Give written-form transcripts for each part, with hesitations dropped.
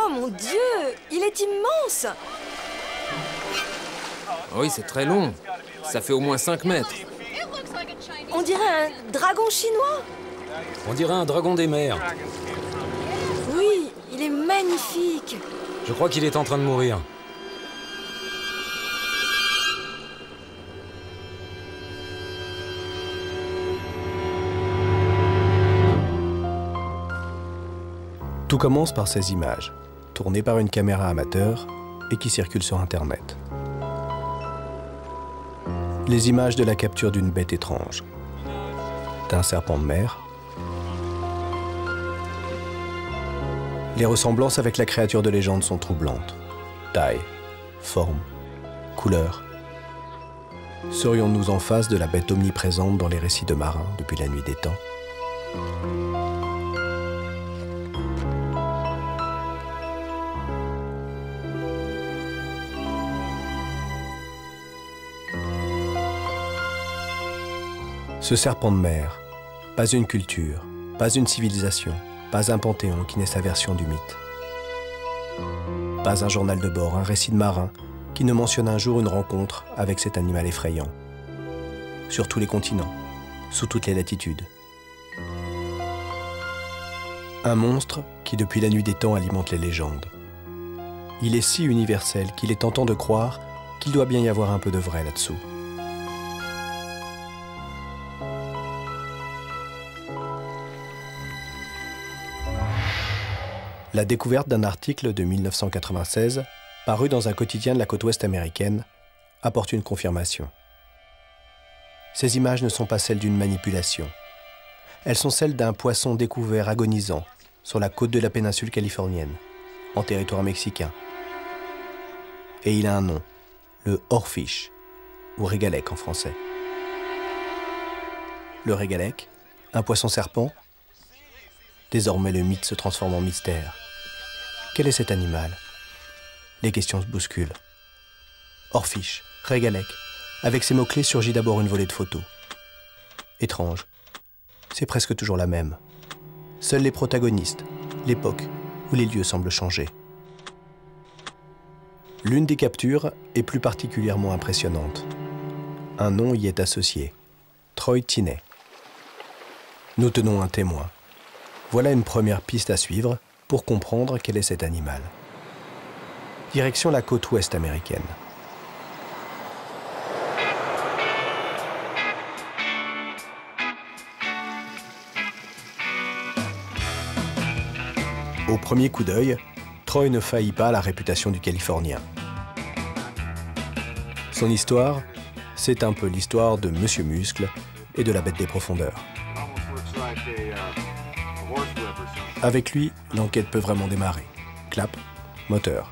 Oh mon Dieu, il est immense! Oui, c'est très long. Ça fait au moins 5 mètres. On dirait un dragon chinois. On dirait un dragon des mers. Oui, il est magnifique. Je crois qu'il est en train de mourir. Tout commence par ces images, tournées par une caméra amateur et qui circulent sur Internet. Les images de la capture d'une bête étrange, d'un serpent de mer. Les ressemblances avec la créature de légende sont troublantes. Taille, forme, couleur. Serions-nous en face de la bête omniprésente dans les récits de marins depuis la nuit des temps ? Ce serpent de mer, pas une culture, pas une civilisation, pas un panthéon qui n'est sa version du mythe. Pas un journal de bord, un récit de marin qui ne mentionne un jour une rencontre avec cet animal effrayant. Sur tous les continents, sous toutes les latitudes. Un monstre qui depuis la nuit des temps alimente les légendes. Il est si universel qu'il est tentant de croire qu'il doit bien y avoir un peu de vrai là-dessous. La découverte d'un article de 1996, paru dans un quotidien de la côte ouest américaine, apporte une confirmation. Ces images ne sont pas celles d'une manipulation. Elles sont celles d'un poisson découvert agonisant sur la côte de la péninsule californienne, en territoire mexicain. Et il a un nom, le oarfish, ou régalec en français. Le régalec, un poisson-serpent. Désormais, le mythe se transforme en mystère. Quel est cet animal? Les questions se bousculent. Oarfish, régalec. Avec ces mots-clés surgit d'abord une volée de photos. Étrange. C'est presque toujours la même. Seuls les protagonistes, l'époque ou les lieux semblent changer. L'une des captures est plus particulièrement impressionnante. Un nom y est associé. Troy Tinney. Nous tenons un témoin. Voilà une première piste à suivre pour comprendre quel est cet animal. Direction la côte ouest américaine. Au premier coup d'œil, Troy ne faillit pas à la réputation du Californien. Son histoire, c'est un peu l'histoire de Monsieur Muscle et de la bête des profondeurs. Avec lui, l'enquête peut vraiment démarrer. Clap, moteur.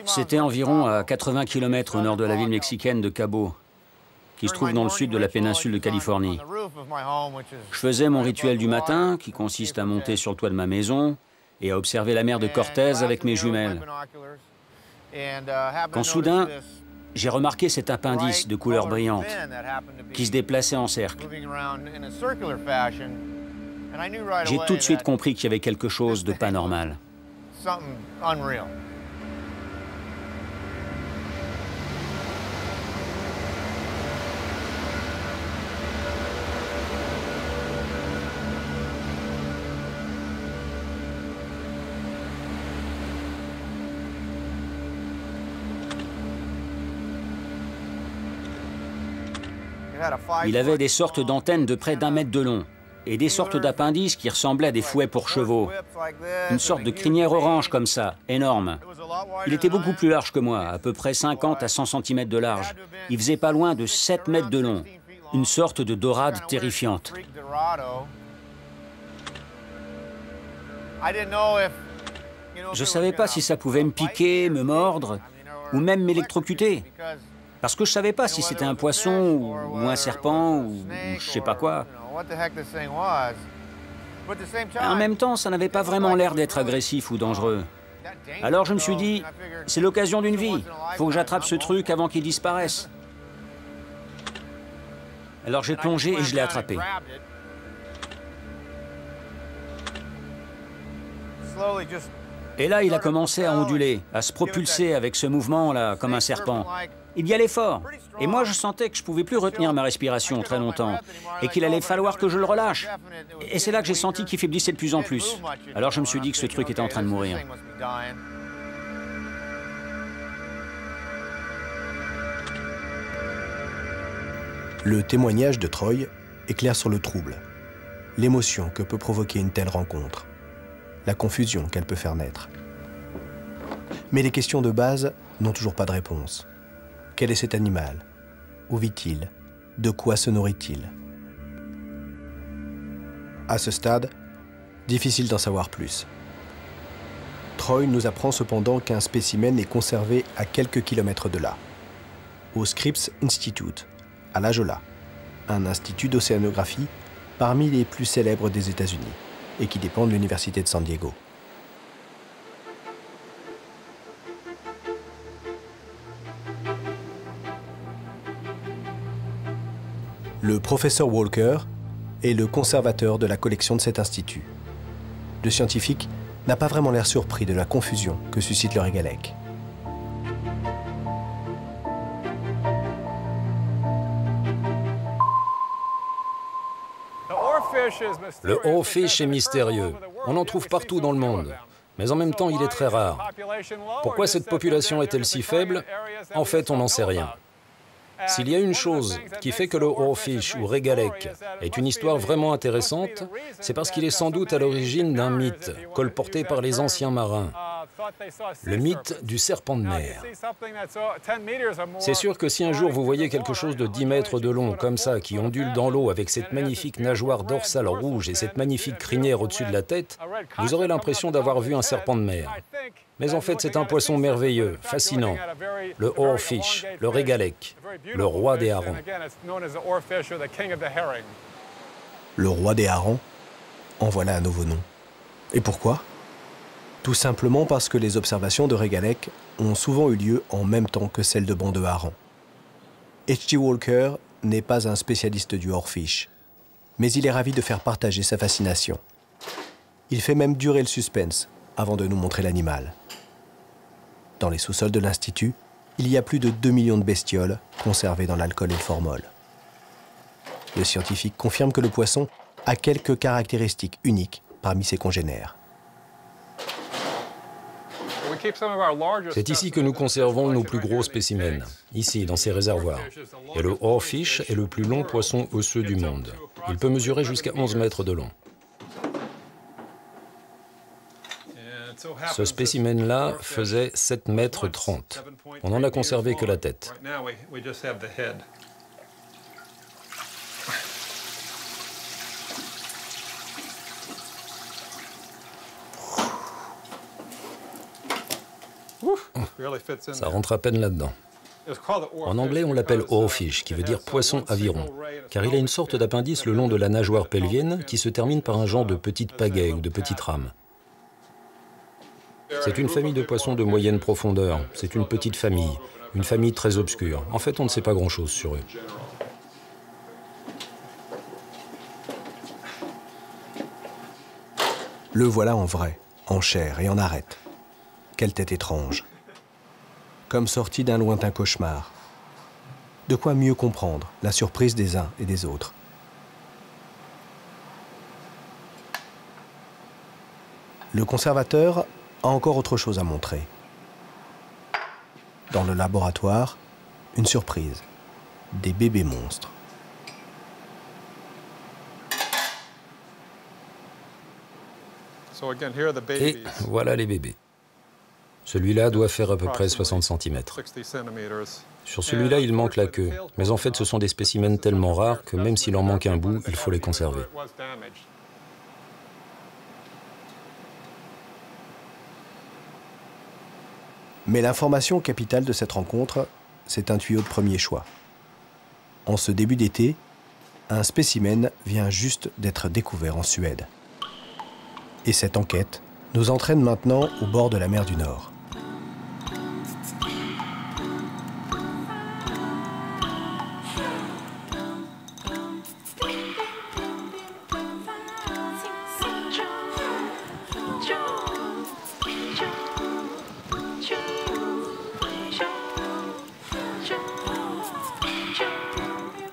C'était environ à 80 km au nord de la ville mexicaine de Cabo, qui se trouve dans le sud de la péninsule de Californie. Je faisais mon rituel du matin, qui consiste à monter sur le toit de ma maison et à observer la mer de Cortez avec mes jumelles. Quand soudain, j'ai remarqué cet appendice de couleur brillante qui se déplaçait en cercle. J'ai tout de suite compris qu'il y avait quelque chose de pas normal. Il avait des sortes d'antennes de près d'1 mètre de long et des sortes d'appendices qui ressemblaient à des fouets pour chevaux. Une sorte de crinière orange comme ça, énorme. Il était beaucoup plus large que moi, à peu près 50 à 100 cm de large. Il faisait pas loin de 7 mètres de long. Une sorte de dorade terrifiante. Je ne savais pas si ça pouvait me piquer, me mordre, ou même m'électrocuter. Parce que je ne savais pas si c'était un poisson, ou un serpent, ou je sais pas quoi. En même temps, ça n'avait pas vraiment l'air d'être agressif ou dangereux. Alors je me suis dit, c'est l'occasion d'une vie. Il faut que j'attrape ce truc avant qu'il disparaisse. Alors j'ai plongé et je l'ai attrapé. Et là, il a commencé à onduler, à se propulser avec ce mouvement-là, comme un serpent. Il y allait fort. Et moi, je sentais que je ne pouvais plus retenir ma respiration très longtemps, et qu'il allait falloir que je le relâche. Et c'est là que j'ai senti qu'il faiblissait de plus en plus. Alors je me suis dit que ce truc était en train de mourir. Le témoignage de Troy éclaire sur le trouble, l'émotion que peut provoquer une telle rencontre, la confusion qu'elle peut faire naître. Mais les questions de base n'ont toujours pas de réponse. Quel est cet animal? Où vit-il? De quoi se nourrit-il? À ce stade, difficile d'en savoir plus. Troy nous apprend cependant qu'un spécimen est conservé à quelques kilomètres de là, au Scripps Institute, à La Jolla, un institut d'océanographie parmi les plus célèbres des États-Unis et qui dépend de l'Université de San Diego. Le professeur Walker est le conservateur de la collection de cet institut. Le scientifique n'a pas vraiment l'air surpris de la confusion que suscite le régalec. Le oarfish est mystérieux. On en trouve partout dans le monde. Mais en même temps, il est très rare. Pourquoi cette population est-elle si faible? En fait, on n'en sait rien. S'il y a une chose qui fait que le oarfish ou régalec est une histoire vraiment intéressante, c'est parce qu'il est sans doute à l'origine d'un mythe colporté par les anciens marins. Le mythe du serpent de mer. C'est sûr que si un jour vous voyez quelque chose de 10 mètres de long, comme ça, qui ondule dans l'eau avec cette magnifique nageoire dorsale rouge et cette magnifique crinière au-dessus de la tête, vous aurez l'impression d'avoir vu un serpent de mer. Mais en fait, c'est un poisson merveilleux, fascinant. Le oarfish, le régalec, le roi des harengs. Le roi des harengs, en voilà un nouveau nom. Et pourquoi? Tout simplement parce que les observations de régalec ont souvent eu lieu en même temps que celles de bancs de harengs. H.G. Walker n'est pas un spécialiste du oarfish, mais il est ravi de faire partager sa fascination. Il fait même durer le suspense avant de nous montrer l'animal. Dans les sous-sols de l'Institut, il y a plus de 2 millions de bestioles conservées dans l'alcool et le formol. Le scientifique confirme que le poisson a quelques caractéristiques uniques parmi ses congénères. C'est ici que nous conservons nos plus gros spécimens, ici, dans ces réservoirs. Et le oarfish est le plus long poisson osseux du monde. Il peut mesurer jusqu'à 11 mètres de long. Ce spécimen-là faisait 7 mètres 30. On n'en a conservé que la tête. Ça rentre à peine là-dedans. En anglais, on l'appelle oarfish, qui veut dire poisson aviron, car il a une sorte d'appendice le long de la nageoire pelvienne qui se termine par un genre de petite pagaie ou de petite rame. C'est une famille de poissons de moyenne profondeur. C'est une petite famille, une famille très obscure. En fait, on ne sait pas grand-chose sur eux. Le voilà en vrai, en chair et en arête. Quelle tête étrange. Comme sortie d'un lointain cauchemar. De quoi mieux comprendre la surprise des uns et des autres. Le conservateur a encore autre chose à montrer. Dans le laboratoire, une surprise. Des bébés monstres. Et voilà les bébés. Celui-là doit faire à peu près 60 cm. Sur celui-là, il manque la queue. Mais en fait, ce sont des spécimens tellement rares que même s'il en manque un bout, il faut les conserver. Mais l'information capitale de cette rencontre, c'est un tuyau de premier choix. En ce début d'été, un spécimen vient juste d'être découvert en Suède. Et cette enquête nous entraîne maintenant au bord de la mer du Nord.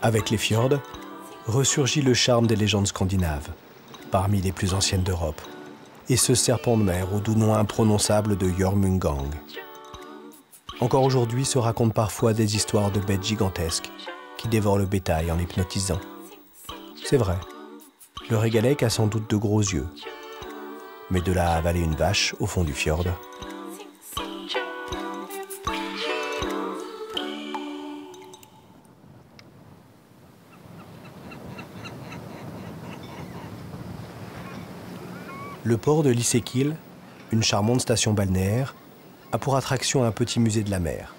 Avec les fjords, ressurgit le charme des légendes scandinaves, parmi les plus anciennes d'Europe, et ce serpent de mer au doux nom imprononçable de Jormungand. Encore aujourd'hui se racontent parfois des histoires de bêtes gigantesques qui dévorent le bétail en l'hypnotisant. C'est vrai, le régalec a sans doute de gros yeux, mais de là à avaler une vache au fond du fjord. Le port de Lysekil, une charmante station balnéaire, a pour attraction un petit musée de la mer.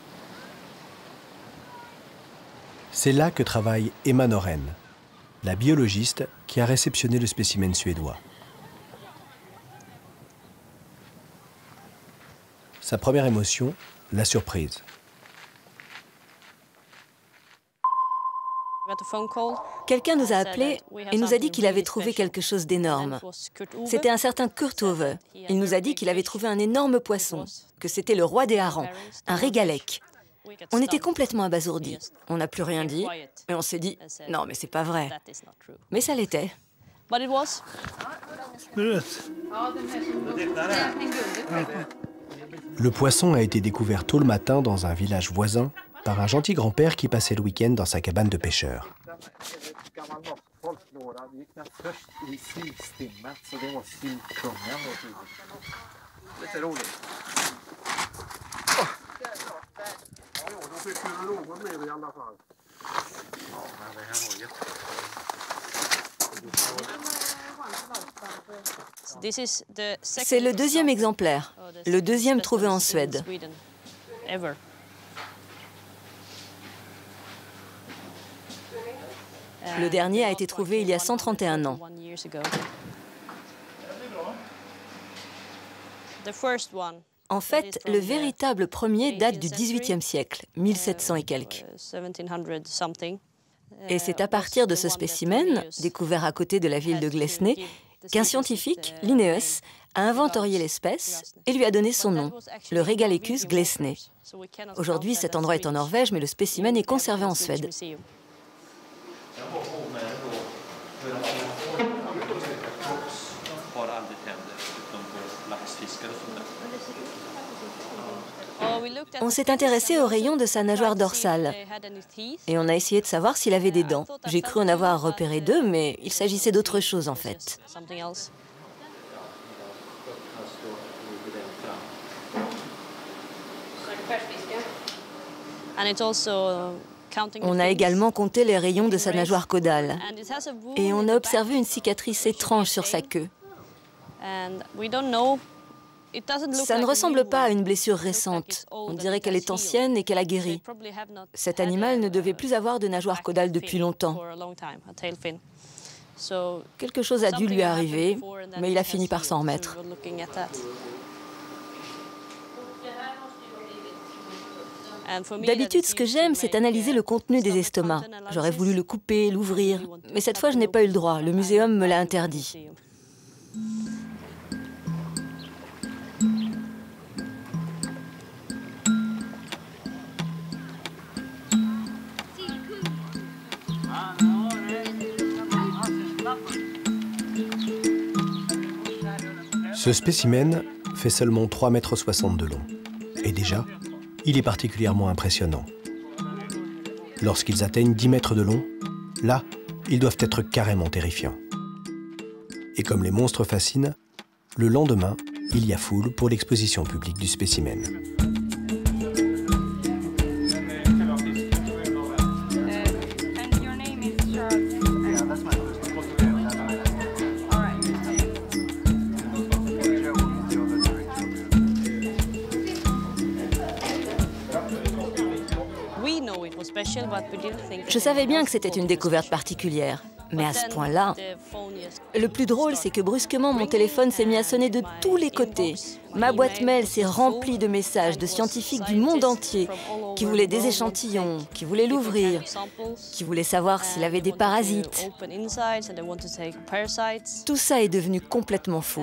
C'est là que travaille Emma Noren, la biologiste qui a réceptionné le spécimen suédois. Sa première émotion, la surprise. Quelqu'un nous a appelés et nous a dit qu'il avait trouvé quelque chose d'énorme. C'était un certain Kurt Ove. Il nous a dit qu'il avait trouvé un énorme poisson, que c'était le roi des harengs, un régalec. On était complètement abasourdis. On n'a plus rien dit et on s'est dit « Non, mais c'est pas vrai ». Mais ça l'était. Le poisson a été découvert tôt le matin dans un village voisin par un gentil grand-père qui passait le week-end dans sa cabane de pêcheur. C'est le deuxième exemplaire, le deuxième trouvé en Suède. Le dernier a été trouvé il y a 131 ans. En fait, le véritable premier date du XVIIIe siècle, 1700 et quelques. Et c'est à partir de ce spécimen, découvert à côté de la ville de Glesne, qu'un scientifique, Linnaeus, a inventorié l'espèce et lui a donné son nom, le Regalecus glesne. Aujourd'hui, cet endroit est en Norvège, mais le spécimen est conservé en Suède. On s'est intéressé au rayon de sa nageoire dorsale et on a essayé de savoir s'il avait des dents. J'ai cru en avoir repéré deux, mais il s'agissait d'autre chose en fait. On a également compté les rayons de sa nageoire caudale et on a observé une cicatrice étrange sur sa queue. Ça ne ressemble pas à une blessure récente. On dirait qu'elle est ancienne et qu'elle a guéri. Cet animal ne devait plus avoir de nageoire caudale depuis longtemps. Quelque chose a dû lui arriver, mais il a fini par s'en remettre. D'habitude, ce que j'aime, c'est analyser le contenu des estomacs. J'aurais voulu le couper, l'ouvrir, mais cette fois, je n'ai pas eu le droit. Le muséum me l'a interdit. Ce spécimen fait seulement 3,60 m de long. Et déjà, il est particulièrement impressionnant. Lorsqu'ils atteignent 10 mètres de long, là, ils doivent être carrément terrifiants. Et comme les monstres fascinent, le lendemain, il y a foule pour l'exposition publique du spécimen. Je savais bien que c'était une découverte particulière, mais à ce point-là, le plus drôle, c'est que brusquement, mon téléphone s'est mis à sonner de tous les côtés. Ma boîte mail s'est remplie de messages de scientifiques du monde entier qui voulaient des échantillons, qui voulaient l'ouvrir, qui voulaient savoir s'il avait des parasites. Tout ça est devenu complètement fou.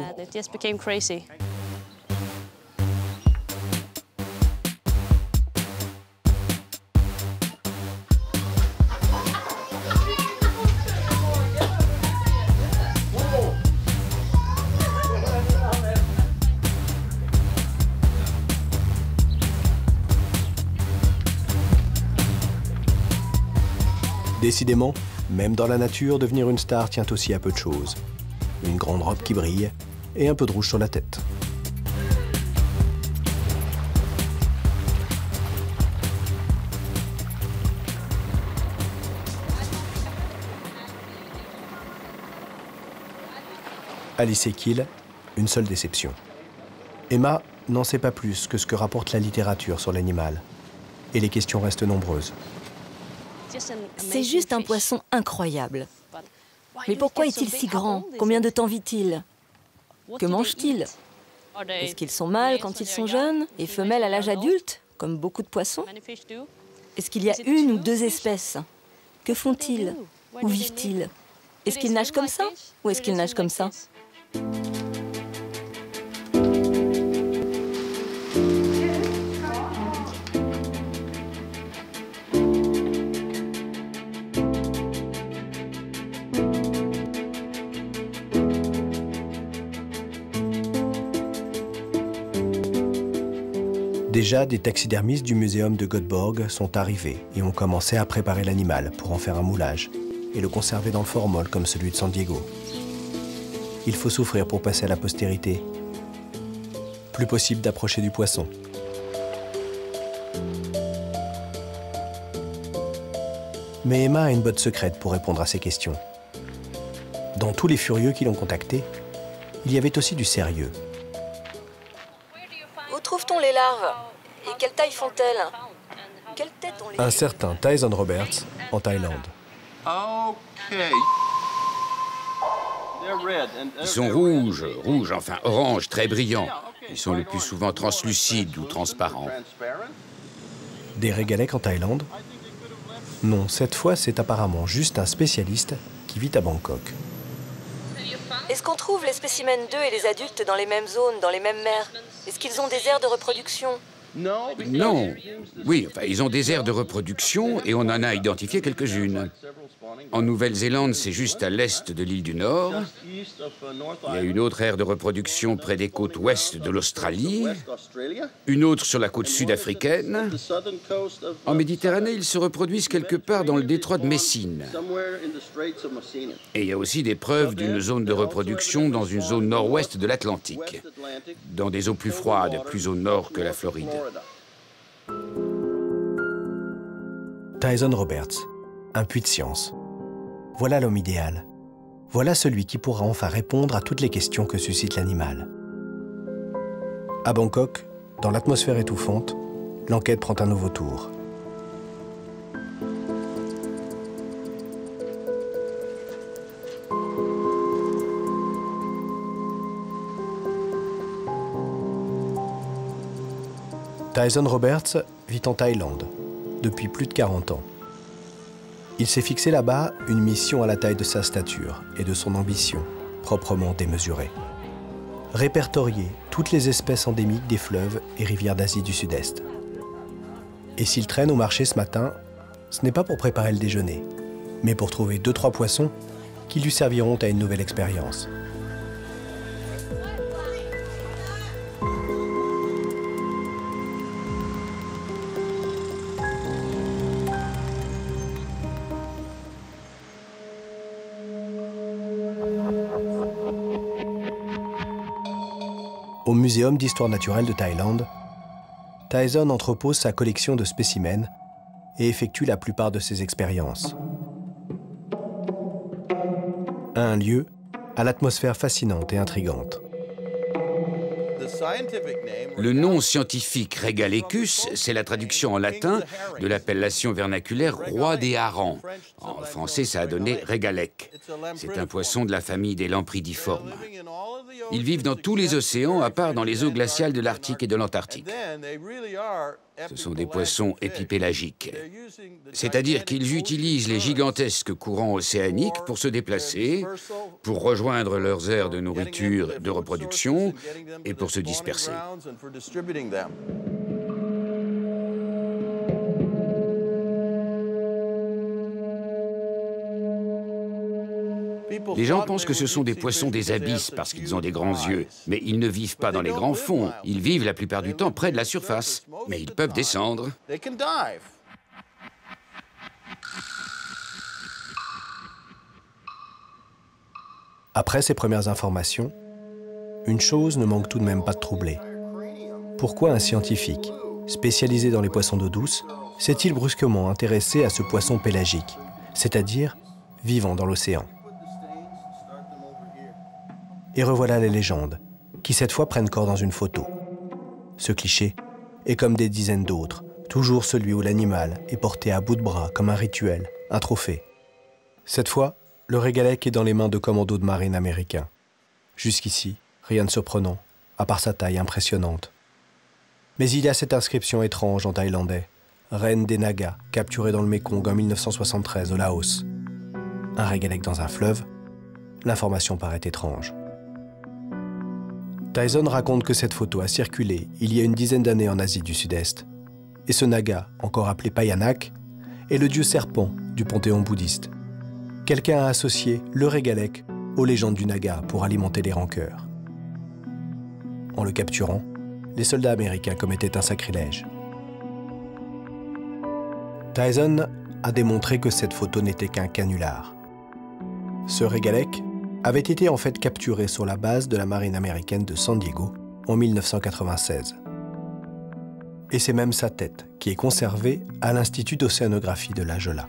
Décidément, même dans la nature, devenir une star tient aussi à peu de choses. Une grande robe qui brille et un peu de rouge sur la tête. Alice et Keel, une seule déception. Emma n'en sait pas plus que ce que rapporte la littérature sur l'animal. Et les questions restent nombreuses. C'est juste un poisson incroyable. Mais pourquoi est-il si grand? Combien de temps vit-il? Que mange-t-il? Est-ce qu'ils sont mâles quand ils sont jeunes et femelles à l'âge adulte, comme beaucoup de poissons? Est-ce qu'il y a une ou deux espèces? Que font-ils? Où vivent-ils? Est-ce qu'ils nagent comme ça ou est-ce qu'ils nagent comme ça? Déjà, des taxidermistes du muséum de Göteborg sont arrivés et ont commencé à préparer l'animal pour en faire un moulage et le conserver dans le formol comme celui de San Diego. Il faut souffrir pour passer à la postérité. Plus possible d'approcher du poisson. Mais Emma a une botte secrète pour répondre à ces questions. Dans tous les furieux qui l'ont contacté, il y avait aussi du sérieux. Où trouve-t-on les larves? Et quelle taille font-elles? Quelle tête ont les... Un certain Tyson Roberts en Thaïlande. Ils sont rouges, enfin orange, très brillants. Ils sont le plus souvent translucides ou transparents. Des régalèques en Thaïlande? Non, cette fois, c'est apparemment juste un spécialiste qui vit à Bangkok. Est-ce qu'on trouve les spécimens d'œufs et les adultes dans les mêmes zones, dans les mêmes mers? Est-ce qu'ils ont des aires de reproduction? Non. Oui, enfin, ils ont des aires de reproduction et on en a identifié quelques-unes. En Nouvelle-Zélande, c'est juste à l'est de l'île du Nord. Il y a une autre aire de reproduction près des côtes ouest de l'Australie, une autre sur la côte sud-africaine. En Méditerranée, ils se reproduisent quelque part dans le détroit de Messine. Et il y a aussi des preuves d'une zone de reproduction dans une zone nord-ouest de l'Atlantique, dans des eaux plus froides, plus au nord que la Floride. Tyson Roberts, un puits de science. Voilà l'homme idéal. Voilà celui qui pourra enfin répondre à toutes les questions que suscite l'animal. À Bangkok, dans l'atmosphère étouffante, l'enquête prend un nouveau tour. Tyson Roberts vit en Thaïlande depuis plus de 40 ans. Il s'est fixé là-bas une mission à la taille de sa stature et de son ambition, proprement démesurée. Répertorier toutes les espèces endémiques des fleuves et rivières d'Asie du Sud-Est. Et s'il traîne au marché ce matin, ce n'est pas pour préparer le déjeuner, mais pour trouver 2-3 poissons qui lui serviront à une nouvelle expérience. Au Muséum d'histoire naturelle de Thaïlande, Tyson entrepose sa collection de spécimens et effectue la plupart de ses expériences. Un lieu à l'atmosphère fascinante et intrigante. Le nom scientifique Regalecus, c'est la traduction en latin de l'appellation vernaculaire roi des harengs. En français, ça a donné régalec. C'est un poisson de la famille des lampridiformes. Ils vivent dans tous les océans, à part dans les eaux glaciales de l'Arctique et de l'Antarctique. Ce sont des poissons épipélagiques. C'est-à-dire qu'ils utilisent les gigantesques courants océaniques pour se déplacer, pour rejoindre leurs aires de nourriture, de reproduction et pour se disperser. Les gens pensent que ce sont des poissons des abysses parce qu'ils ont des grands yeux. Mais ils ne vivent pas dans les grands fonds. Ils vivent la plupart du temps près de la surface. Mais ils peuvent descendre. Après ces premières informations, une chose ne manque tout de même pas de troubler. Pourquoi un scientifique, spécialisé dans les poissons d'eau douce, s'est-il brusquement intéressé à ce poisson pélagique, c'est-à-dire vivant dans l'océan? Et revoilà les légendes, qui cette fois prennent corps dans une photo. Ce cliché est comme des dizaines d'autres, toujours celui où l'animal est porté à bout de bras comme un rituel, un trophée. Cette fois, le régalec est dans les mains de commandos de marine américains. Jusqu'ici, rien de surprenant, à part sa taille impressionnante. Mais il y a cette inscription étrange en thaïlandais, reine des Nagas, capturée dans le Mékong en 1973 au Laos. Un régalec dans un fleuve, l'information paraît étrange. Tyson raconte que cette photo a circulé il y a une dizaine d'années en Asie du Sud-Est. Et ce Naga, encore appelé Payanak, est le dieu serpent du panthéon bouddhiste. Quelqu'un a associé le régalec aux légendes du Naga pour alimenter les rancœurs. En le capturant, les soldats américains commettaient un sacrilège. Tyson a démontré que cette photo n'était qu'un canular. Ce régalec avait été en fait capturé sur la base de la marine américaine de San Diego en 1996. Et c'est même sa tête qui est conservée à l'Institut d'océanographie de La Jolla.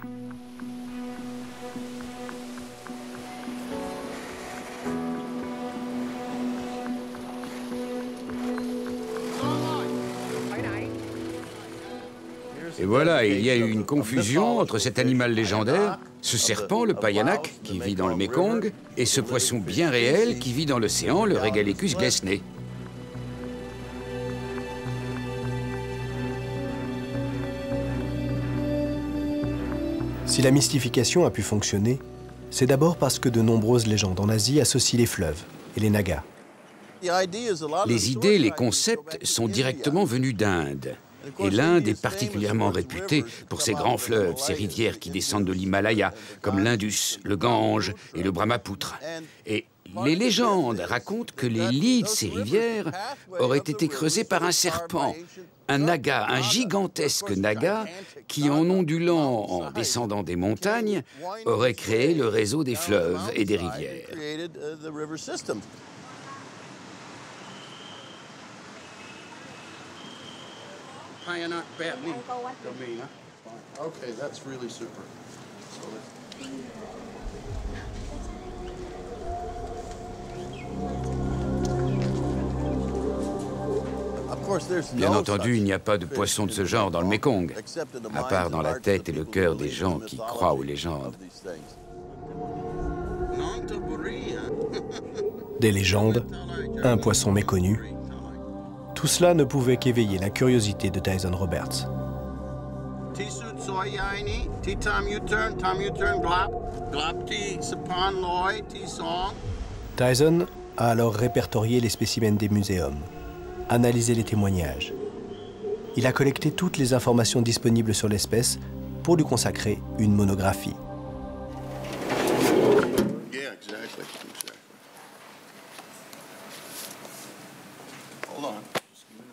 Et voilà, il y a eu une confusion entre cet animal légendaire, ce serpent, le Payanak, qui vit dans le Mékong, et ce poisson bien réel qui vit dans l'océan, le Regalecus glesney. Si la mystification a pu fonctionner, c'est d'abord parce que de nombreuses légendes en Asie associent les fleuves et les Nagas. Les idées, les concepts sont directement venus d'Inde. Et l'Inde est particulièrement réputée pour ses grands fleuves, ses rivières qui descendent de l'Himalaya, comme l'Indus, le Gange et le Brahmapoutre. Et les légendes racontent que les lits de ces rivières auraient été creusés par un serpent, un naga, un gigantesque naga, qui, en ondulant, en descendant des montagnes, aurait créé le réseau des fleuves et des rivières. Bien entendu, il n'y a pas de poisson de ce genre dans le Mékong, à part dans la tête et le cœur des gens qui croient aux légendes. Des légendes, un poisson méconnu. Tout cela ne pouvait qu'éveiller la curiosité de Tyson Roberts. Tyson a alors répertorié les spécimens des muséums, analysé les témoignages. Il a collecté toutes les informations disponibles sur l'espèce pour lui consacrer une monographie.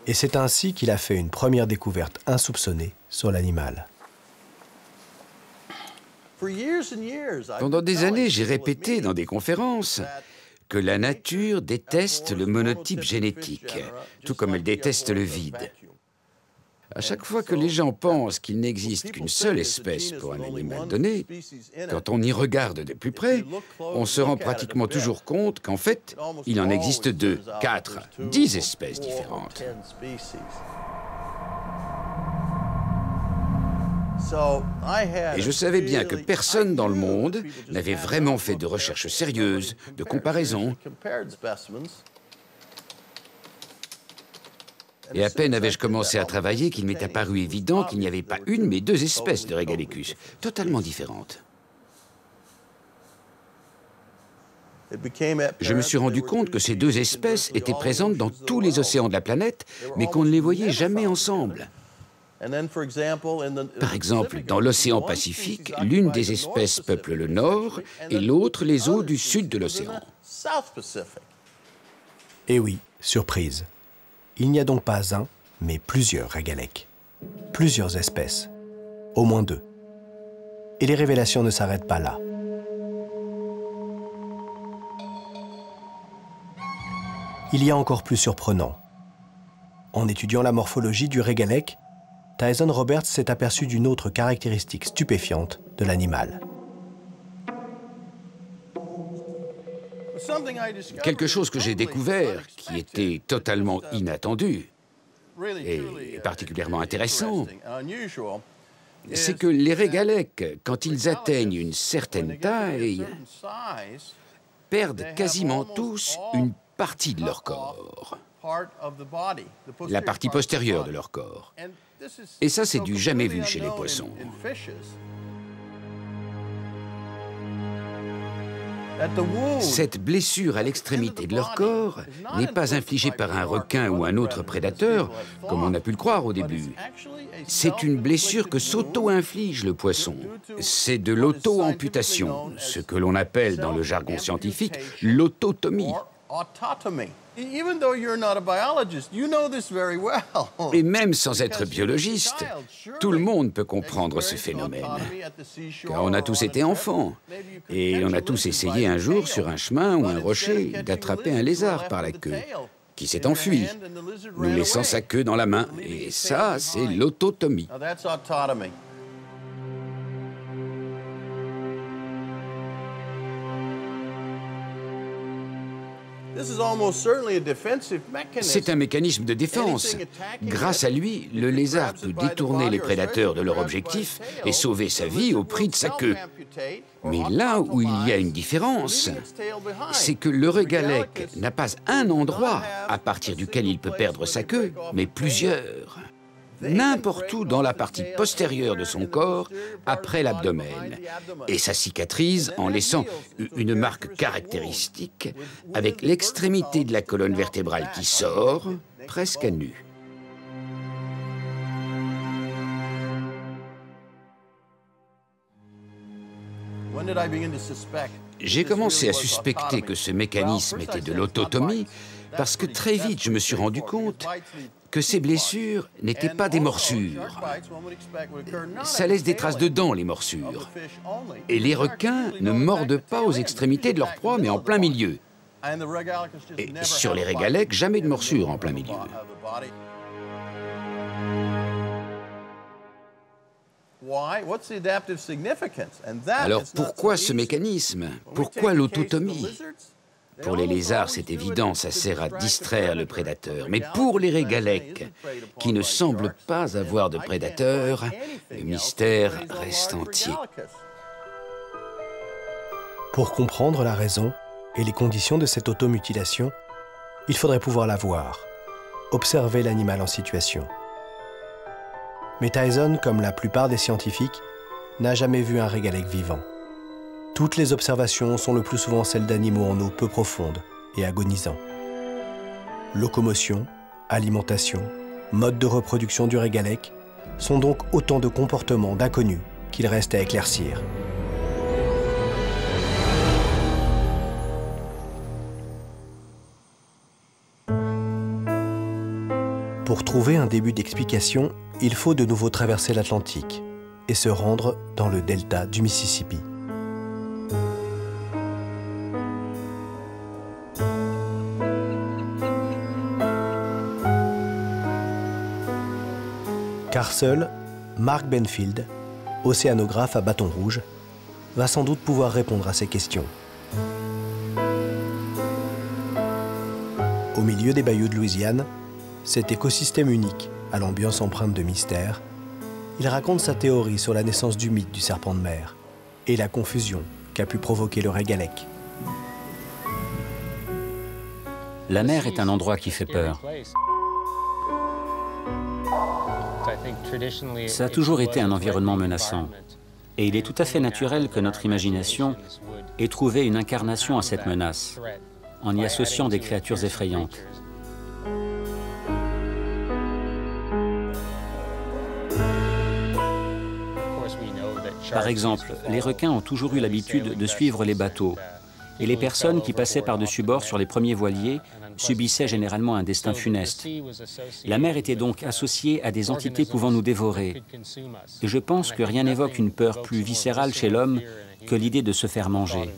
Et c'est ainsi qu'il a fait une première découverte insoupçonnée sur l'animal. Pendant des années, j'ai répété dans des conférences que la nature déteste le monotype génétique, tout comme elle déteste le vide. À chaque fois que les gens pensent qu'il n'existe qu'une seule espèce pour un animal donné, quand on y regarde de plus près, on se rend pratiquement toujours compte qu'en fait, il en existe 2, 4, 10 espèces différentes. Et je savais bien que personne dans le monde n'avait vraiment fait de recherches sérieuses, de comparaisons. Et à peine avais-je commencé à travailler qu'il m'est apparu évident qu'il n'y avait pas une, mais 2 espèces de Regalecus, totalement différentes. Je me suis rendu compte que ces 2 espèces étaient présentes dans tous les océans de la planète, mais qu'on ne les voyait jamais ensemble. Par exemple, dans l'océan Pacifique, l'une des espèces peuple le nord et l'autre les eaux du sud de l'océan. Et oui, surprise. Il n'y a donc pas un, mais plusieurs régalecs. Plusieurs espèces. Au moins 2. Et les révélations ne s'arrêtent pas là. il y a encore plus surprenant. En étudiant la morphologie du régalèque, Tyson Roberts s'est aperçu d'une autre caractéristique stupéfiante de l'animal. Quelque chose que j'ai découvert, qui était totalement inattendu et particulièrement intéressant, c'est que les régalèques, quand ils atteignent une certaine taille, perdent quasiment tous une partie de leur corps, la partie postérieure de leur corps. Et ça, c'est du jamais vu chez les poissons. Cette blessure à l'extrémité de leur corps n'est pas infligée par un requin ou un autre prédateur, comme on a pu le croire au début. C'est une blessure que s'auto-inflige le poisson. C'est de l'auto-amputation, ce que l'on appelle dans le jargon scientifique l'autotomie. Et même sans être biologiste, tout le monde peut comprendre ce phénomène. Car on a tous été enfants, et on a tous essayé un jour, sur un chemin ou un rocher, d'attraper un lézard par la queue, qui s'est enfui, nous laissant sa queue dans la main. Et ça, c'est l'autotomie. C'est un mécanisme de défense. Grâce à lui, le lézard peut détourner les prédateurs de leur objectif et sauver sa vie au prix de sa queue. Mais là où il y a une différence, c'est que le régalèque n'a pas un endroit à partir duquel il peut perdre sa queue, mais plusieurs. N'importe où dans la partie postérieure de son corps, après l'abdomen. Et ça cicatrise en laissant une marque caractéristique, avec l'extrémité de la colonne vertébrale qui sort, presque à nu. J'ai commencé à suspecter que ce mécanisme était de l'autotomie parce que très vite je me suis rendu compte que ces blessures n'étaient pas des morsures. Ça laisse des traces de dents, les morsures. Et les requins ne mordent pas aux extrémités de leur proie, mais en plein milieu. Et sur les régalèques, jamais de morsure en plein milieu. Alors pourquoi ce mécanisme? Pourquoi l'autotomie? Pour les lézards, c'est évident, ça sert à distraire le prédateur. Mais pour les régalèques, qui ne semblent pas avoir de prédateurs, le mystère reste entier. Pour comprendre la raison et les conditions de cette automutilation, il faudrait pouvoir la voir, observer l'animal en situation. Mais Tyson, comme la plupart des scientifiques, n'a jamais vu un régalèque vivant. Toutes les observations sont le plus souvent celles d'animaux en eau peu profonde et agonisants. Locomotion, alimentation, mode de reproduction du régalèque sont donc autant de comportements d'inconnus qu'il reste à éclaircir. Pour trouver un début d'explication, il faut de nouveau traverser l'Atlantique et se rendre dans le delta du Mississippi. Car seul, Mark Benfield, océanographe à Bâton Rouge, va sans doute pouvoir répondre à ces questions. Au milieu des bayous de Louisiane, cet écosystème unique, à l'ambiance empreinte de mystère, il raconte sa théorie sur la naissance du mythe du serpent de mer et la confusion qu'a pu provoquer le régalèque. La mer est un endroit qui fait peur. Ça a toujours été un environnement menaçant. Et il est tout à fait naturel que notre imagination ait trouvé une incarnation à cette menace, en y associant des créatures effrayantes. Par exemple, les requins ont toujours eu l'habitude de suivre les bateaux, et les personnes qui passaient par-dessus bord sur les premiers voiliers subissaient généralement un destin funeste. La mer était donc associée à des entités pouvant nous dévorer. Et je pense que rien n'évoque une peur plus viscérale chez l'homme que l'idée de se faire manger.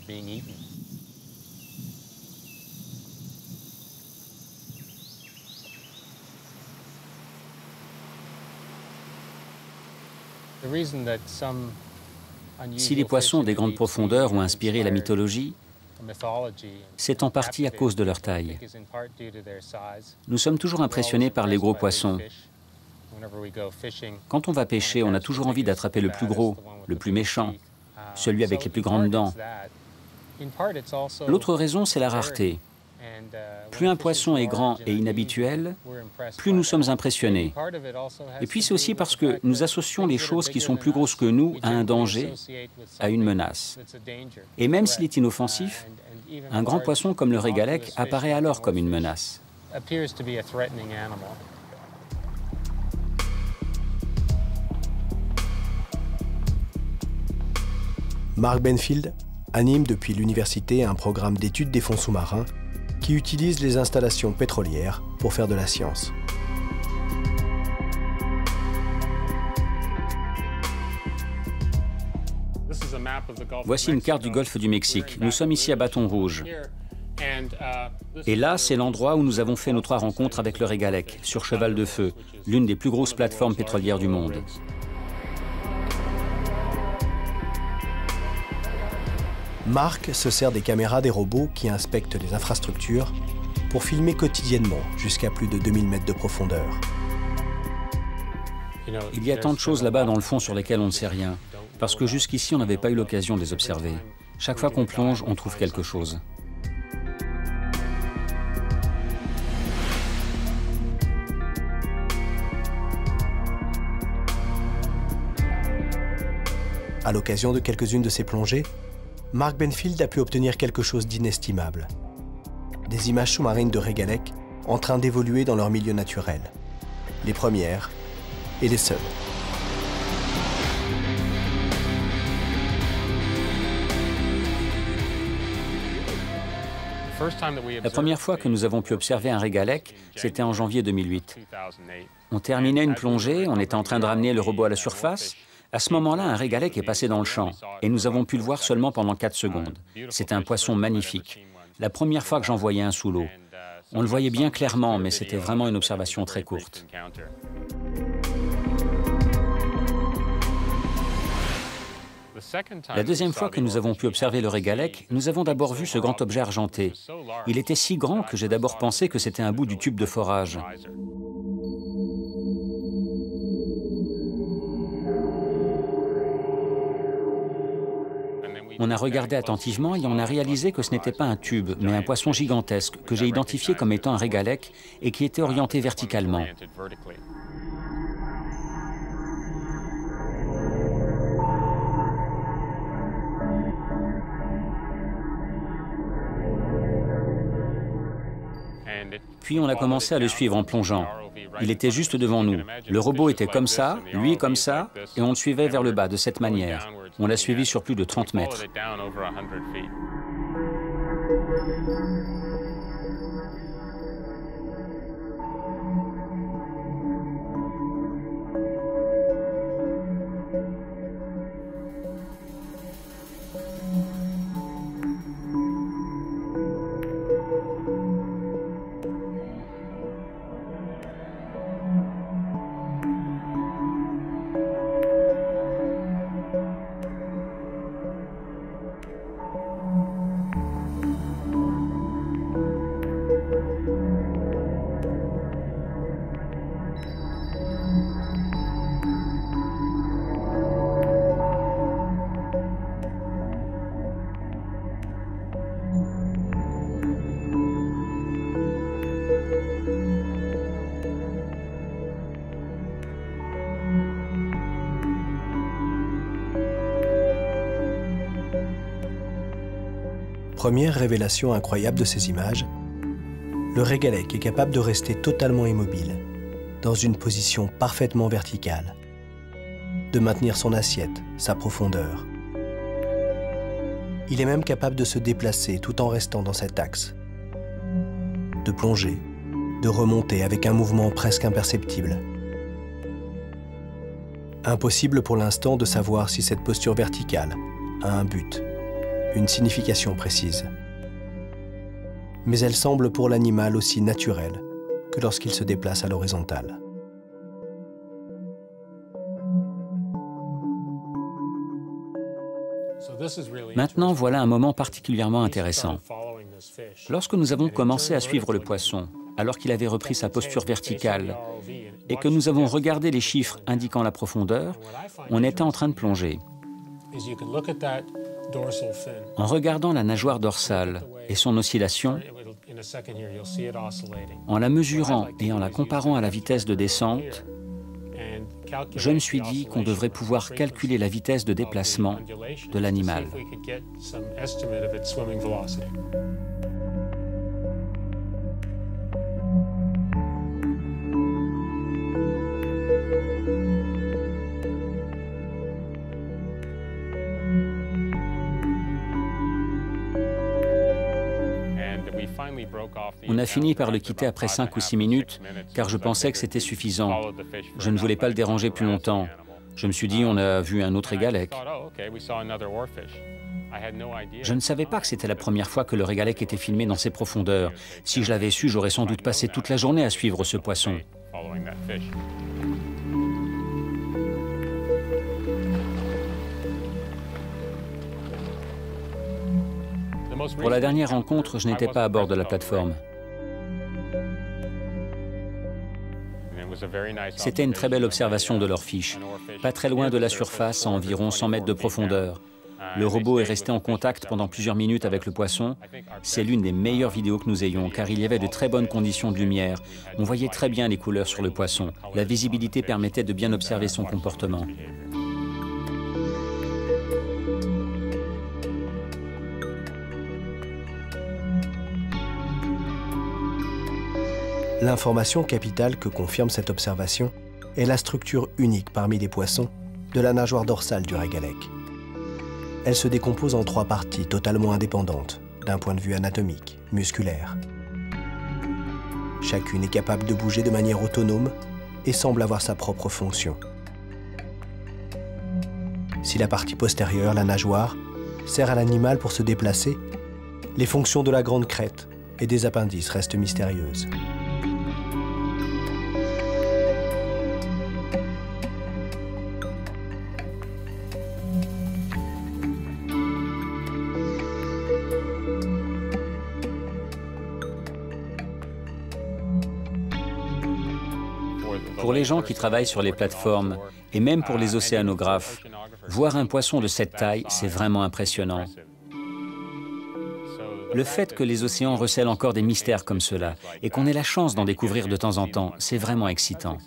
Si les poissons des grandes profondeurs ont inspiré la mythologie, c'est en partie à cause de leur taille. Nous sommes toujours impressionnés par les gros poissons. Quand on va pêcher, on a toujours envie d'attraper le plus gros, le plus méchant, celui avec les plus grandes dents. L'autre raison, c'est la rareté. Plus un poisson est grand et inhabituel, plus nous sommes impressionnés. Et puis c'est aussi parce que nous associons les choses qui sont plus grosses que nous à un danger, à une menace. Et même s'il est inoffensif, un grand poisson comme le régalec apparaît alors comme une menace. Mark Benfield anime depuis l'université un programme d'études des fonds sous-marins qui utilise les installations pétrolières pour faire de la science. Voici une carte du golfe du Mexique. Nous sommes ici à Bâton Rouge. Et là, c'est l'endroit où nous avons fait nos 3 rencontres avec le régalec, sur Cheval de Feu, l'une des plus grosses plateformes pétrolières du monde. Mark se sert des caméras des robots qui inspectent les infrastructures pour filmer quotidiennement jusqu'à plus de 2000 mètres de profondeur. Il y a tant de choses là-bas dans le fond sur lesquelles on ne sait rien, parce que jusqu'ici, on n'avait pas eu l'occasion de les observer. Chaque fois qu'on plonge, on trouve quelque chose. À l'occasion de quelques-unes de ces plongées, Mark Benfield a pu obtenir quelque chose d'inestimable. Des images sous-marines de régalec en train d'évoluer dans leur milieu naturel. Les premières et les seules. La première fois que nous avons pu observer un régalec, c'était en janvier 2008. On terminait une plongée, on était en train de ramener le robot à la surface. À ce moment-là, un régalec est passé dans le champ et nous avons pu le voir seulement pendant 4 secondes. C'est un poisson magnifique. La première fois que j'en voyais un sous l'eau. On le voyait bien clairement, mais c'était vraiment une observation très courte. La deuxième fois que nous avons pu observer le régalec, nous avons d'abord vu ce grand objet argenté. Il était si grand que j'ai d'abord pensé que c'était un bout du tube de forage. On a regardé attentivement et on a réalisé que ce n'était pas un tube, mais un poisson gigantesque que j'ai identifié comme étant un régalec et qui était orienté verticalement. Puis on a commencé à le suivre en plongeant. Il était juste devant nous. Le robot était comme ça, lui comme ça, et on le suivait vers le bas de cette manière. On l'a suivi sur plus de 30 mètres. Première révélation incroyable de ces images, le régalec est capable de rester totalement immobile, dans une position parfaitement verticale, de maintenir son assiette, sa profondeur. Il est même capable de se déplacer tout en restant dans cet axe, de plonger, de remonter avec un mouvement presque imperceptible. Impossible pour l'instant de savoir si cette posture verticale a un but, une signification précise. Mais elle semble pour l'animal aussi naturelle que lorsqu'il se déplace à l'horizontale. Maintenant, voilà un moment particulièrement intéressant. Lorsque nous avons commencé à suivre le poisson, alors qu'il avait repris sa posture verticale, et que nous avons regardé les chiffres indiquant la profondeur, on était en train de plonger. En regardant la nageoire dorsale et son oscillation, en la mesurant et en la comparant à la vitesse de descente, je me suis dit qu'on devrait pouvoir calculer la vitesse de déplacement de l'animal. On a fini par le quitter après 5 ou 6 minutes, car je pensais que c'était suffisant. Je ne voulais pas le déranger plus longtemps. Je me suis dit, on a vu un autre régalec. Je ne savais pas que c'était la première fois que le régalec était filmé dans ces profondeurs. Si je l'avais su, j'aurais sans doute passé toute la journée à suivre ce poisson. Pour la dernière rencontre, je n'étais pas à bord de la plateforme. C'était une très belle observation de leur fiche. Pas très loin de la surface, à environ 100 mètres de profondeur. Le robot est resté en contact pendant plusieurs minutes avec le poisson. C'est l'une des meilleures vidéos que nous ayons, car il y avait de très bonnes conditions de lumière. On voyait très bien les couleurs sur le poisson. La visibilité permettait de bien observer son comportement. L'information capitale que confirme cette observation est la structure unique parmi les poissons de la nageoire dorsale du régalec. Elle se décompose en 3 parties totalement indépendantes d'un point de vue anatomique, musculaire. Chacune est capable de bouger de manière autonome et semble avoir sa propre fonction. Si la partie postérieure, la nageoire, sert à l'animal pour se déplacer, les fonctions de la grande crête et des appendices restent mystérieuses. Pour les gens qui travaillent sur les plateformes, et même pour les océanographes, voir un poisson de cette taille, c'est vraiment impressionnant. Le fait que les océans recèlent encore des mystères comme cela, et qu'on ait la chance d'en découvrir de temps en temps, c'est vraiment excitant.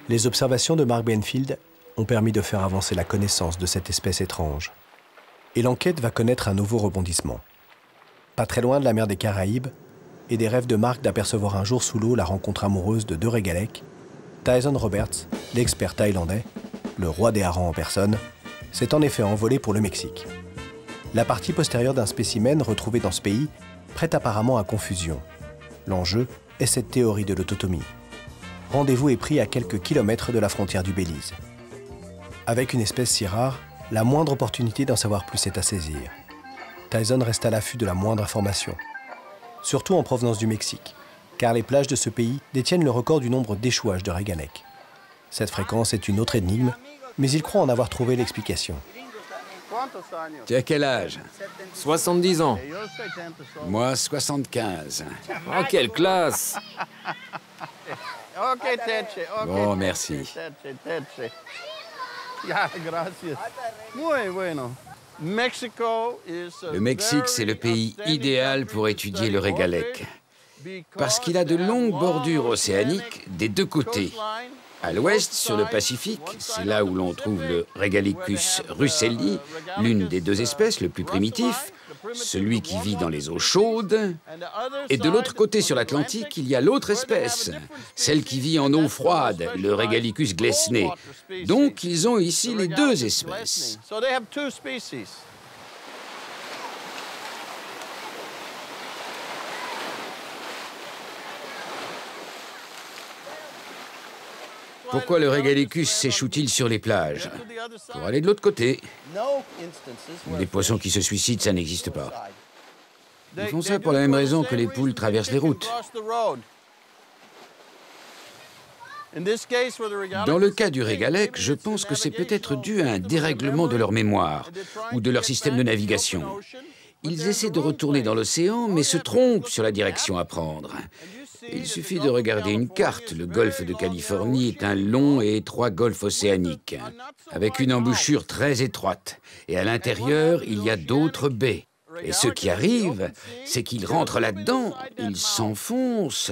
Les observations de Mark Benfield ont permis de faire avancer la connaissance de cette espèce étrange. Et l'enquête va connaître un nouveau rebondissement. Pas très loin de la mer des Caraïbes, et des rêves de Mark d'apercevoir un jour sous l'eau la rencontre amoureuse de 2 régalecs, Tyson Roberts, l'expert thaïlandais, le roi des harengs en personne, s'est en effet envolé pour le Mexique. La partie postérieure d'un spécimen retrouvé dans ce pays prête apparemment à confusion. L'enjeu est cette théorie de l'autotomie. Rendez-vous est pris à quelques kilomètres de la frontière du Belize. Avec une espèce si rare, la moindre opportunité d'en savoir plus est à saisir. Tyson reste à l'affût de la moindre information, surtout en provenance du Mexique, car les plages de ce pays détiennent le record du nombre d'échouages de régalec. Cette fréquence est une autre énigme, mais il croit en avoir trouvé l'explication. Tu as quel âge? 70 ans. Moi, 75. Oh, quelle classe! Bon, merci. Le Mexique, c'est le pays idéal pour étudier le régalec, parce qu'il a de longues bordures océaniques des 2 côtés. À l'ouest, sur le Pacifique, c'est là où l'on trouve le Regalicus russelli, l'une des 2 espèces, le plus primitif, celui qui vit dans les eaux chaudes. Et de l'autre côté, sur l'Atlantique, il y a l'autre espèce, celle qui vit en eau froide, le Regalicus glesney. Donc, ils ont ici les 2 espèces. Pourquoi le Regalicus s'échoue-t-il sur les plages? Pour aller de l'autre côté. Des poissons qui se suicident, ça n'existe pas. Ils font ça pour la même raison que les poules traversent les routes. Dans le cas du régalec, je pense que c'est peut-être dû à un dérèglement de leur mémoire ou de leur système de navigation. Ils essaient de retourner dans l'océan, mais se trompent sur la direction à prendre. Il suffit de regarder une carte. Le golfe de Californie est un long et étroit golfe océanique, avec une embouchure très étroite. Et à l'intérieur, il y a d'autres baies. Et ce qui arrive, c'est qu'ils rentrent là-dedans, ils s'enfoncent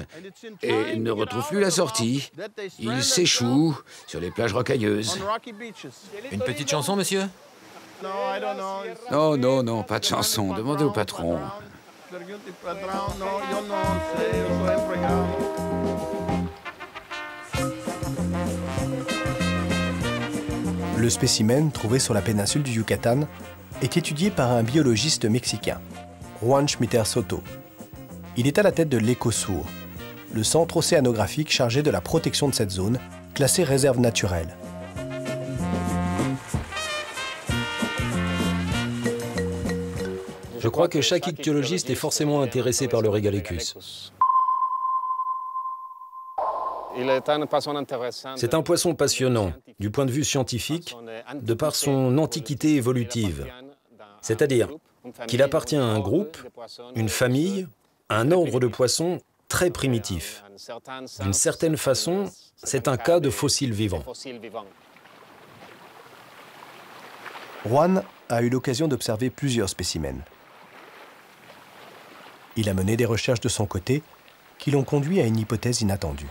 et ne retrouvent plus la sortie. Ils s'échouent sur les plages rocailleuses. Une petite chanson, monsieur? Non, non, non, pas de chanson. Demandez au patron. Le spécimen trouvé sur la péninsule du Yucatan est étudié par un biologiste mexicain, Juan Schmitter Soto. Il est à la tête de l'ECOSUR, le centre océanographique chargé de la protection de cette zone, classée réserve naturelle. Je crois que chaque ichthyologiste est forcément intéressé par le Regalecus. C'est un poisson passionnant, du point de vue scientifique, de par son antiquité évolutive. C'est-à-dire qu'il appartient à un groupe, une famille, un ordre de poissons très primitif. D'une certaine façon, c'est un cas de fossile vivant. Juan a eu l'occasion d'observer plusieurs spécimens. Il a mené des recherches de son côté qui l'ont conduit à une hypothèse inattendue.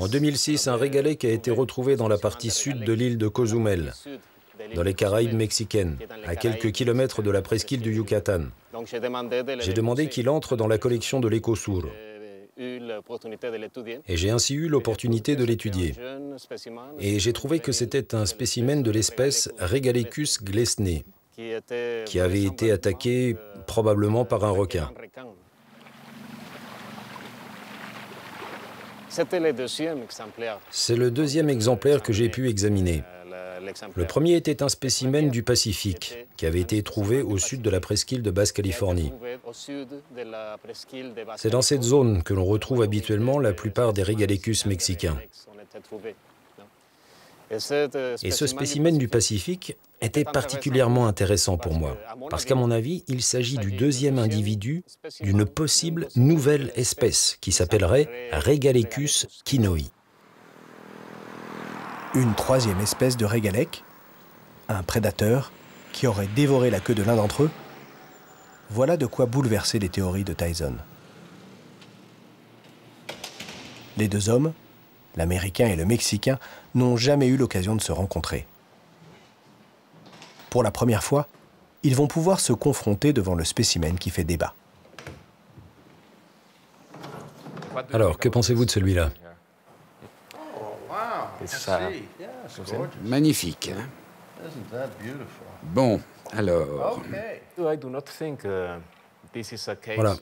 En 2006, un régalec a été retrouvé dans la partie sud de l'île de Cozumel, dans les Caraïbes mexicaines, à quelques kilomètres de la presqu'île du Yucatan. J'ai demandé qu'il entre dans la collection de l'ECOSUR. Et j'ai ainsi eu l'opportunité de l'étudier. Et j'ai trouvé que c'était un spécimen de l'espèce Regalecus glesnei, qui avait été attaqué probablement par un requin. C'est le deuxième exemplaire que j'ai pu examiner. Le premier était un spécimen du Pacifique, qui avait été trouvé au sud de la presqu'île de Basse-Californie. C'est dans cette zone que l'on retrouve habituellement la plupart des Regalecus mexicains. Et ce spécimen du Pacifique était particulièrement intéressant pour moi, parce qu'à mon avis, il s'agit du deuxième individu d'une possible nouvelle espèce qui s'appellerait Regalecus kinoi. Une troisième espèce de régalec, un prédateur qui aurait dévoré la queue de l'un d'entre eux. Voilà de quoi bouleverser les théories de Tyson. Les deux hommes, l'Américain et le Mexicain, n'ont jamais eu l'occasion de se rencontrer. Pour la première fois, ils vont pouvoir se confronter devant le spécimen qui fait débat. Alors, que pensez-vous de celui-là? Magnifique, hein? Bon, alors... Voilà.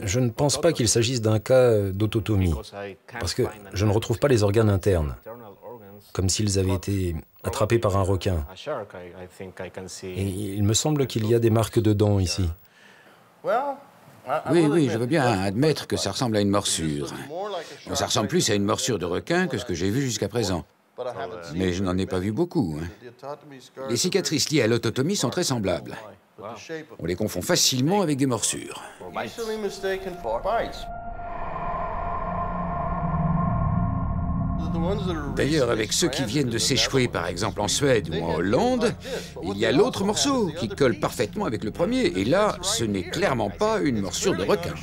Je ne pense pas qu'il s'agisse d'un cas d'autotomie, parce que je ne retrouve pas les organes internes, comme s'ils avaient été attrapés par un requin. Et il me semble qu'il y a des marques de dents ici. Oui, oui, je veux bien admettre que ça ressemble à une morsure. Ça ressemble plus à une morsure de requin que ce que j'ai vu jusqu'à présent. Mais je n'en ai pas vu beaucoup. Hein. Les cicatrices liées à l'autotomie sont très semblables. On les confond facilement avec des morsures. D'ailleurs, avec ceux qui viennent de s'échouer, par exemple en Suède ou en Hollande, il y a l'autre morceau qui colle parfaitement avec le premier. Et là, ce n'est clairement pas une morsure de requin.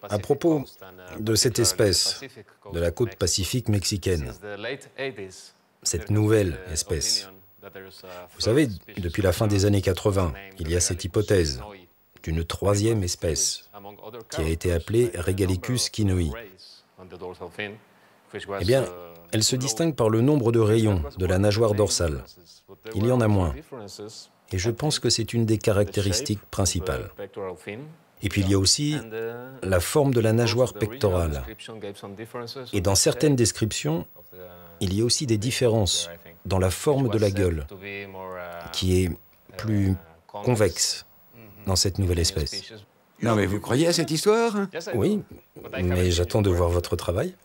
À propos de cette espèce, de la côte pacifique mexicaine, cette nouvelle espèce, vous savez, depuis la fin des années 80, il y a cette hypothèse d'une troisième espèce qui a été appelée Regalecus kinoi. Eh bien, elle se distingue par le nombre de rayons de la nageoire dorsale. Il y en a moins. Et je pense que c'est une des caractéristiques principales. Et puis il y a aussi la forme de la nageoire pectorale. Et dans certaines descriptions, il y a aussi des différences dans la forme de la gueule, qui est plus convexe dans cette nouvelle espèce. Non, mais vous croyez à cette histoire? Oui, mais j'attends de voir votre travail.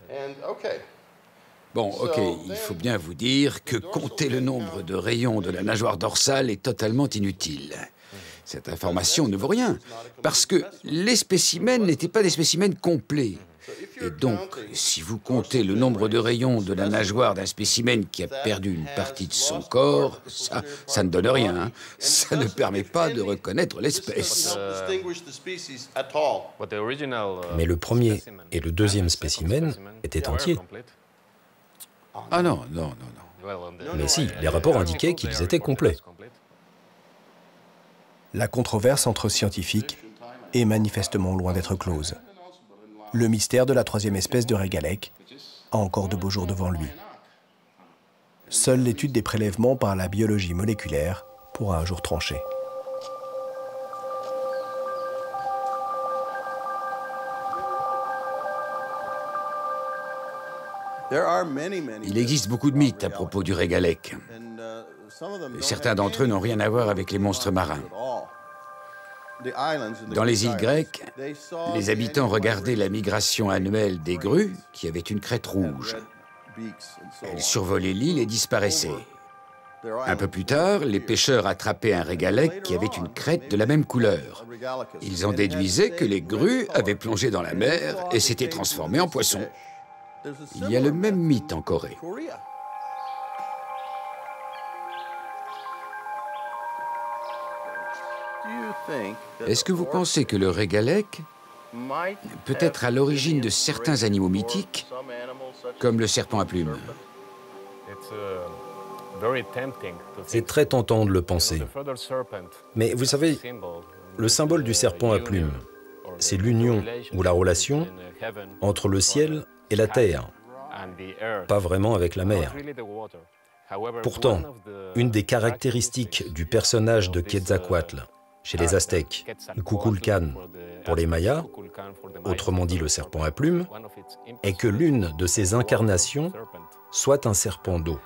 Bon, ok, il faut bien vous dire que compter le nombre de rayons de la nageoire dorsale est totalement inutile. Cette information ne vaut rien, parce que les spécimens n'étaient pas des spécimens complets. Et donc, si vous comptez le nombre de rayons de la nageoire d'un spécimen qui a perdu une partie de son corps, ça ne donne rien. Hein. Ça ne permet pas de reconnaître l'espèce. Mais le premier et le deuxième spécimen étaient entiers. Ah non, non, non, non. Mais si, les rapports indiquaient qu'ils étaient complets. La controverse entre scientifiques est manifestement loin d'être close. Le mystère de la troisième espèce de régalèque a encore de beaux jours devant lui. Seule l'étude des prélèvements par la biologie moléculaire pourra un jour trancher. Il existe beaucoup de mythes à propos du régalèque. Certains d'entre eux n'ont rien à voir avec les monstres marins. Dans les îles grecques, les habitants regardaient la migration annuelle des grues qui avaient une crête rouge. Elles survolaient l'île et disparaissaient. Un peu plus tard, les pêcheurs attrapaient un régalèque qui avait une crête de la même couleur. Ils en déduisaient que les grues avaient plongé dans la mer et s'étaient transformées en poissons. Il y a le même mythe en Corée. Est-ce que vous pensez que le régalèque peut être à l'origine de certains animaux mythiques, comme le serpent à plumes? C'est très tentant de le penser. Mais vous savez, le symbole du serpent à plumes, c'est l'union ou la relation entre le ciel et la terre, pas vraiment avec la mer. Pourtant, une des caractéristiques du personnage de Quetzalcoatl chez les Aztèques, le Kukulkan pour les Mayas, autrement dit le serpent à plumes, est que l'une de ses incarnations soit un serpent d'eau.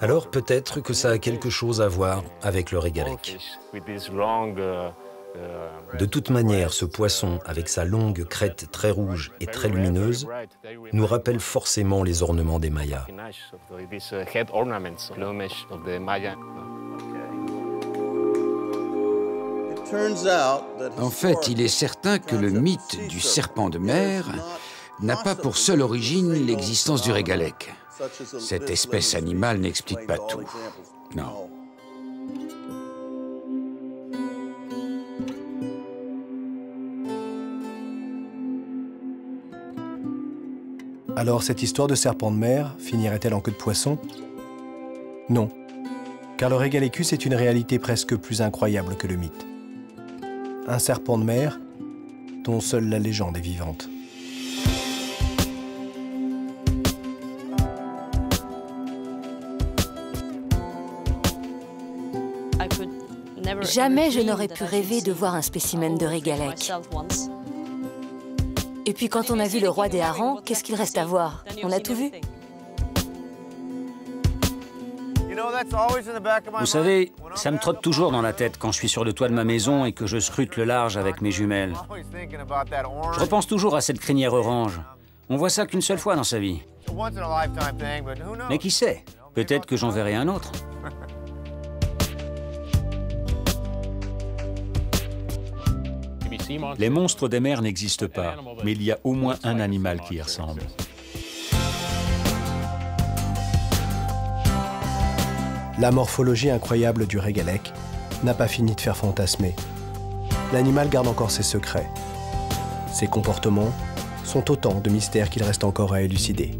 Alors peut-être que ça a quelque chose à voir avec le régalèque. De toute manière, ce poisson, avec sa longue crête très rouge et très lumineuse, nous rappelle forcément les ornements des Mayas. En fait, il est certain que le mythe du serpent de mer n'a pas pour seule origine l'existence du régalèque. Cette espèce animale n'explique pas tout. Non. Alors cette histoire de serpent de mer finirait-elle en queue de poisson? Non, car le Regalecus est une réalité presque plus incroyable que le mythe. Un serpent de mer dont seule la légende est vivante. Jamais je n'aurais pu rêver de voir un spécimen de régalèque. Et puis quand on a vu le roi des harengs, qu'est-ce qu'il reste à voir? On a tout vu. Vous savez, ça me trotte toujours dans la tête quand je suis sur le toit de ma maison et que je scrute le large avec mes jumelles. Je repense toujours à cette crinière orange. On voit ça qu'une seule fois dans sa vie. Mais qui sait? Peut-être que j'en verrai un autre. Les monstres des mers n'existent pas, mais il y a au moins un animal qui y ressemble. La morphologie incroyable du régalèque n'a pas fini de faire fantasmer. L'animal garde encore ses secrets. Ses comportements sont autant de mystères qu'il reste encore à élucider.